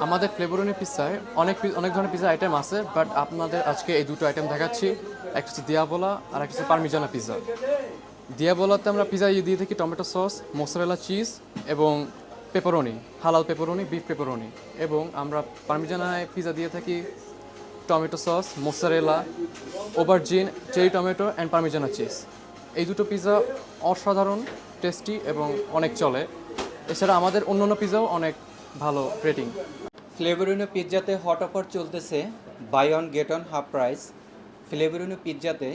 আমাদের ফ্লেভারনি পিৎজায় অনেক ধরনের পিৎজা আইটেম আছে, বাট আপনাদের আজকে এই দুটো আইটেম দেখাচ্ছি। একটা হচ্ছে দিয়াবোলা আর একটা হচ্ছে পারমিজানা পিৎজা। দিয়াবোলাতে আমরা পিৎজা দিয়ে থাকি টমেটো সস, মোজারেলা চিজ এবং পেপারনি, হালাল পেপারনি, বিফ পেপারনি। এবং আমরা পারমিজানায় পিৎজা দিয়ে থাকি tomato sauce, mozzarella, aubergine, cherry tomato and parmigiana cheese. এই দুটো পিৎজা অসাধারণ টেস্টি এবং অনেক চলে। এছাড়া আমাদের অন্যান্য পিৎজাও অনেক ভালো রেটিং। ফ্লেভারিনো পিৎজাতে হট অফার চলতেছে, buy one get one half price. Flavorino পিৎজাতে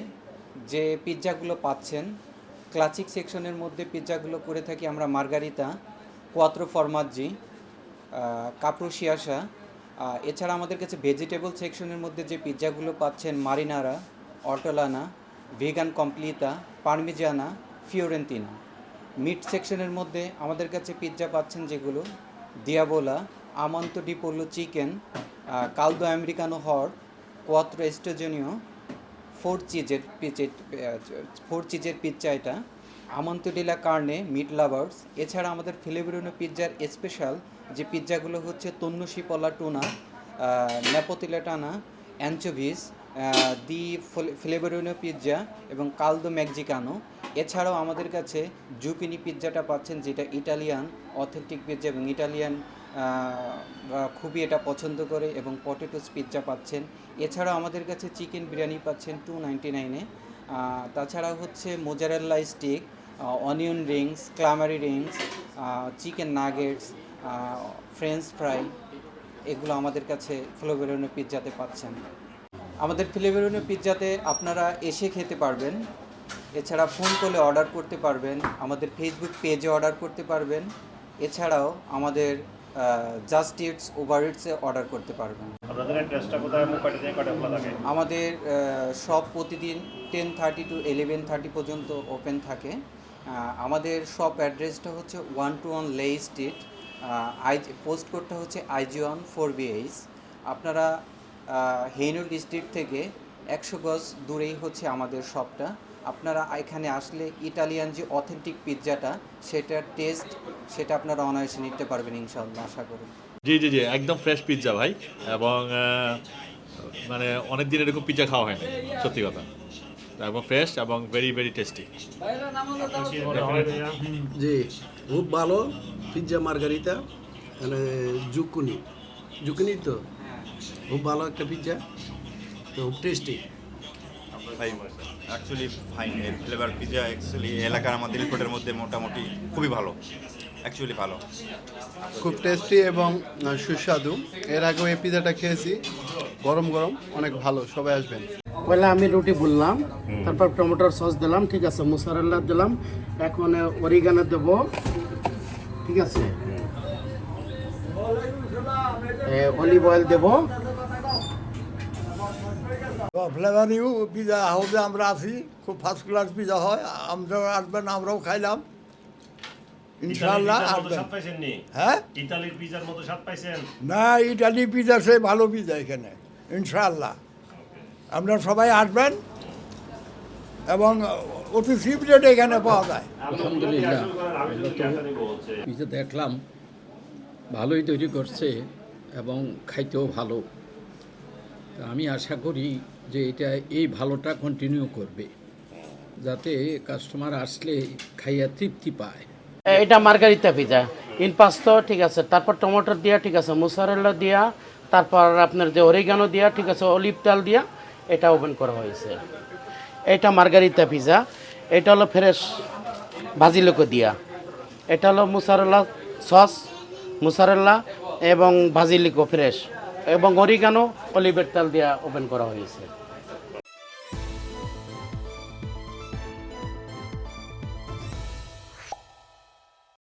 যে পিৎজাগুলো পাচ্ছেন, ক্লাসিক সেকশনের মধ্যে পিৎজাগুলো করে থাকি আমরা মার্গারিতা, কোয়াত্রো ফরমাজ্জি, কাপ্রোশিয়াসা। এছাড়া আমাদের কাছে ভেজিটেবল সেকশনের মধ্যে যে পিৎজাগুলো পাচ্ছেন, marinara, ortolana, vegan completa, parmigiana, fiorentina. Meat সেকশনের মধ্যে আমাদের কাছে পিৎজা পাচ্ছেন যেগুলো দিয়াবোলা, আমন্তো ডি পোলো chicken, caldo americano hot, quattro stagioni, four চিজের পিৎজা এটা, আমন্তো ডিলা কার্নে, মিট লাভার্স। এছাড়া আমাদের ফ্লেভারিনো পিৎজার স্পেশাল যে পিৎজাগুলো হচ্ছে তন্নুশি পলা টুনা, নেপোতিলেটানা, অ্যানচোভিস, দি ফ্লেভারিনো পিৎজা এবং কালদো ম্যাক্সিকানো। এছাড়াও আমাদের কাছে জুকিনি পিৎজাটা পাচ্ছেন, যেটা ইটালিয়ান অথেন্টিক পিৎজা এবং ইটালিয়ান খুবই এটা পছন্দ করে, এবং পটেটোস পিৎজা পাচ্ছেন। এছাড়াও আমাদের কাছে চিকেন বিরিয়ানি পাচ্ছেন 299-এ। তাছাড়া হচ্ছে mozzarella stick, onion rings, calamari rings, chicken nuggets, french fry, এগুলো আমাদের কাছে ফ্লেভারিনো পিৎজাতে পাচ্ছেন। আমাদের ফ্লেভারিনো পিৎজাতে আপনারা এসে খেতে পারবেন, এছাড়া ফোন করলে অর্ডার করতে পারবেন, আমাদের ফেসবুক পেজে অর্ডার করতে পারবেন, এছাড়াও আমাদের জাস্ট ইটস, উবার ইটসে অর্ডার করতে পারবেন। আমাদের শপ প্রতিদিন 10:30 to 11:30 পর্যন্ত ওপেন থাকে। আমাদের শপ অ্যাড্রেসটা হচ্ছে 121 লেই স্ট্রিট, পোস্ট কোডটা হচ্ছে IG1 4BH। আপনারা হেইনুল ডিস্ট্রিক্ট থেকে 100 গজ দূরেই হচ্ছে আমাদের শপটা। আপনারা এখানে আসলে ইটালিয়ান যে অথেন্টিক পিৎজাটা, সেটার টেস্ট সেটা আপনারা অনায়াসে নিতে পারবেন ইনশাআল্লাহ, আশা করি। জি জি জি, একদম ফ্রেশ পিৎজা ভাই, এবং মানে অনেক দিন এরকম পিৎজা খাওয়া হয় না, সত্যি কথা, এবং ফ্রেশ এবং ভেরি ভেরি টেস্টি। জি, খুব ভালো পিৎজা মার্গারিতা, মানে জুকুনি জুকুনি তো খুব ভালো একটা পিৎজা, তো খুব টেস্টি। ভাই অ্যাকচুয়ালি ফাইন, এর ফ্লেভার পিৎজা অ্যাকচুয়ালি এলাকার আমাদের রিপোর্টের মধ্যে মোটামুটি খুবই ভালো, অ্যাকচুয়ালি ভালো, খুব টেস্টি এবং সুস্বাদু। এর আগেও এই পিৎজাটা খেয়েছি, গরম গরম, অনেক ভালো, সবাই আসবেন। পয়লা আমি রুটি বললাম, তারপর টমেটোর সস দিলাম, ঠিক আছে, মোজারেলা দিলাম, এখন অরিগানো দেব, ঠিক আছে, অলিভ অয়েল দেব। ফ্লেভারিও পিজা হাউসে আমরা আছি, খুব ফার্স্ট ক্লাস পিজা হয়, আমরাও আসবেন, আমরাও খাইলাম ইনশাআল্লাহ। হ্যাঁ, ইতালির পিজার মতো স্বাদ পাইছেন? না, ইটালি পিজা সে ভালো পিজা এখানে ইনশাআল্লাহ। আপনারা সবাই আসবেন এবং অতি চিপ রেটে এখানে পাওয়া যায়। আলহামদুলিল্লাহ, পিজা দেখলাম ভালোই তৈরি করছে এবং খাইতেও ভালো। আমি আশা করি যে এটা এই ভালোটা কন্টিনিউ করবে, যাতে কাস্টমার আসলে খাইয়া তৃপ্তি পায়। এটা মার্গারিতা পিজা ইন পাস্তো, ঠিক আছে, তারপর টমেটো দিয়া, ঠিক আছে, মোজারেলা দিয়া, তারপর আপনার যে অরিগানো দিয়া, ঠিক আছে, অলিভ তেল দিয়া এটা ওপেন করা হয়েছে। এটা মার্গারিতা পিজা, এটা হলো ফ্রেশ ভাজিলোকো দিয়া, এটা হলো মোজারেলা সস, মোজারেলা এবং ভাজিলিকো ফ্রেশ এবং অরিগানো অলিভের তেল দিয়া ওপেন করা হয়েছে।